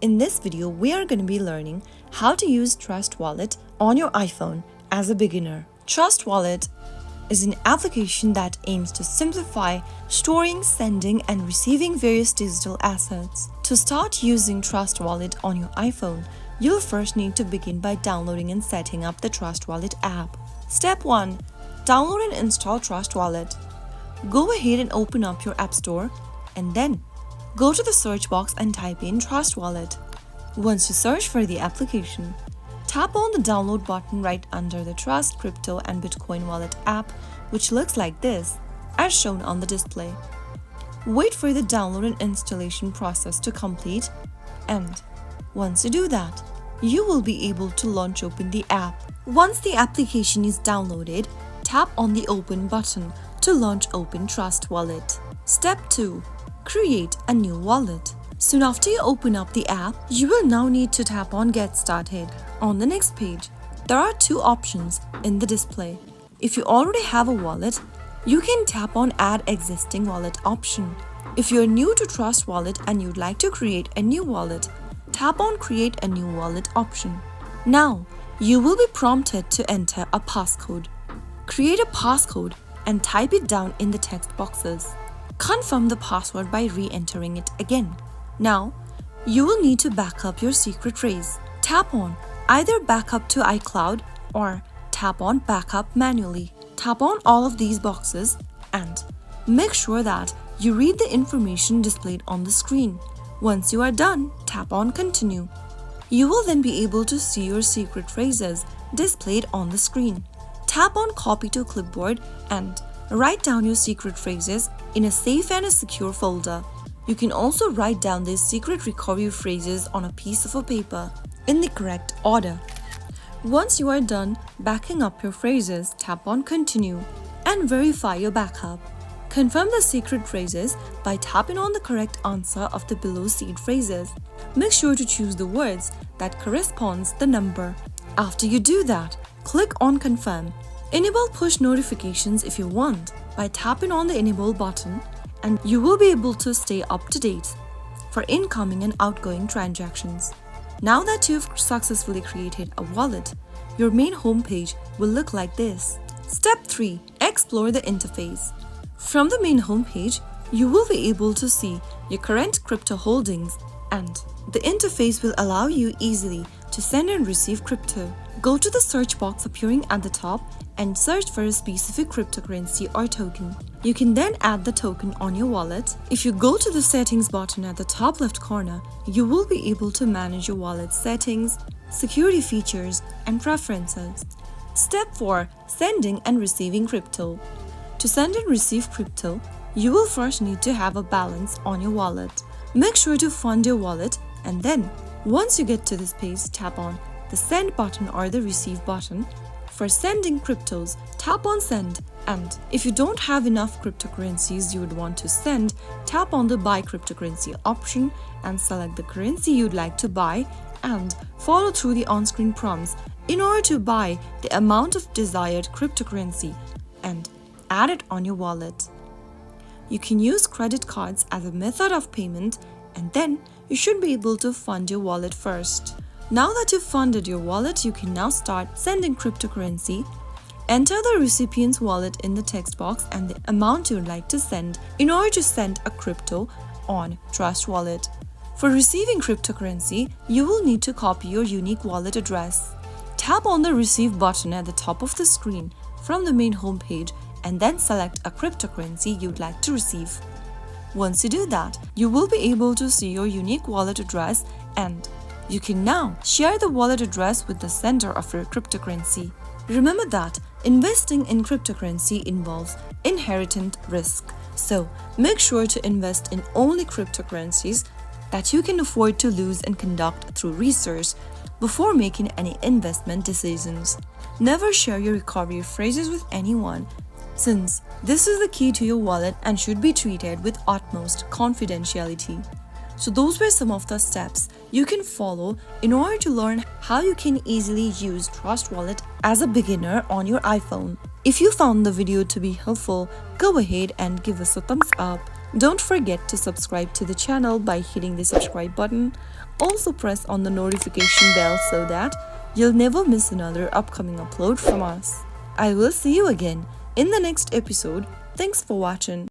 In this video, we are going to be learning how to use TrustWallet on your iPhone as a beginner. TrustWallet is an application that aims to simplify storing, sending, and receiving various digital assets. To start using TrustWallet on your iPhone, you'll first need to begin by downloading and setting up the TrustWallet app. Step 1. Download and install TrustWallet. Go ahead and open up your App Store and then go to the search box and type in TrustWallet. Once you search for the application, tap on the download button right under the Trust, Crypto and Bitcoin Wallet app, which looks like this, as shown on the display. Wait for the download and installation process to complete, and once you do that, you will be able to launch open the app. Once the application is downloaded, tap on the Open button to launch open TrustWallet. Step 2. Create a new wallet. Soon after you open up the app, you will now need to tap on Get Started. On the next page, there are two options in the display. If you already have a wallet, you can tap on Add Existing Wallet option. If you're new to TrustWallet and you'd like to create a new wallet, tap on Create a New Wallet option. Now, you will be prompted to enter a passcode. Create a passcode and type it down in the text boxes. Confirm the password by re-entering it again. Now, you will need to back up your secret phrase. Tap on either Backup to iCloud or tap on Backup manually. Tap on all of these boxes and make sure that you read the information displayed on the screen. Once you are done, tap on Continue. You will then be able to see your secret phrases displayed on the screen. Tap on Copy to Clipboard and write down your secret phrases in a safe and a secure folder. You can also write down these secret recovery phrases on a piece of paper in the correct order. Once you are done backing up your phrases, tap on Continue and verify your backup. Confirm the secret phrases by tapping on the correct answer of the below seed phrases. Make sure to choose the words that corresponds the number. After you do that, click on Confirm. Enable push notifications if you want by tapping on the Enable button, and you will be able to stay up to date for incoming and outgoing transactions. Now that you've successfully created a wallet, your main homepage will look like this. Step 3. Explore the interface. From the main homepage, you will be able to see your current crypto holdings, and the interface will allow you easily to send and receive crypto. Go to the search box appearing at the top and search for a specific cryptocurrency or token. You can then add the token on your wallet. If you go to the settings button at the top left corner, you will be able to manage your wallet settings, security features, and preferences. Step 4. Sending and receiving crypto. To send and receive crypto, you will first need to have a balance on your wallet. Make sure to fund your wallet, and then once you get to this page, tap on the Send button or the Receive button. For sending cryptos, tap on Send, and if you don't have enough cryptocurrencies you would want to send, tap on the Buy Cryptocurrency option and select the currency you'd like to buy and follow through the on-screen prompts in order to buy the amount of desired cryptocurrency and add it on your wallet. You can use credit cards as a method of payment, and then you should be able to fund your wallet first. Now that you've funded your wallet, you can now start sending cryptocurrency. Enter the recipient's wallet in the text box and the amount you'd like to send in order to send a crypto on TrustWallet. For receiving cryptocurrency, you will need to copy your unique wallet address. Tap on the Receive button at the top of the screen from the main homepage and then select a cryptocurrency you'd like to receive. Once you do that, you will be able to see your unique wallet address, and you can now share the wallet address with the sender of your cryptocurrency. Remember that investing in cryptocurrency involves inherent risk, so make sure to invest in only cryptocurrencies that you can afford to lose and conduct through research before making any investment decisions. Never share your recovery phrases with anyone, since this is the key to your wallet and should be treated with utmost confidentiality. So those were some of the steps you can follow in order to learn how you can easily use TrustWallet as a beginner on your iPhone. If you found the video to be helpful, go ahead and give us a thumbs up. Don't forget to subscribe to the channel by hitting the subscribe button. Also press on the notification bell so that you'll never miss another upcoming upload from us. I will see you again in the next episode. Thanks for watching.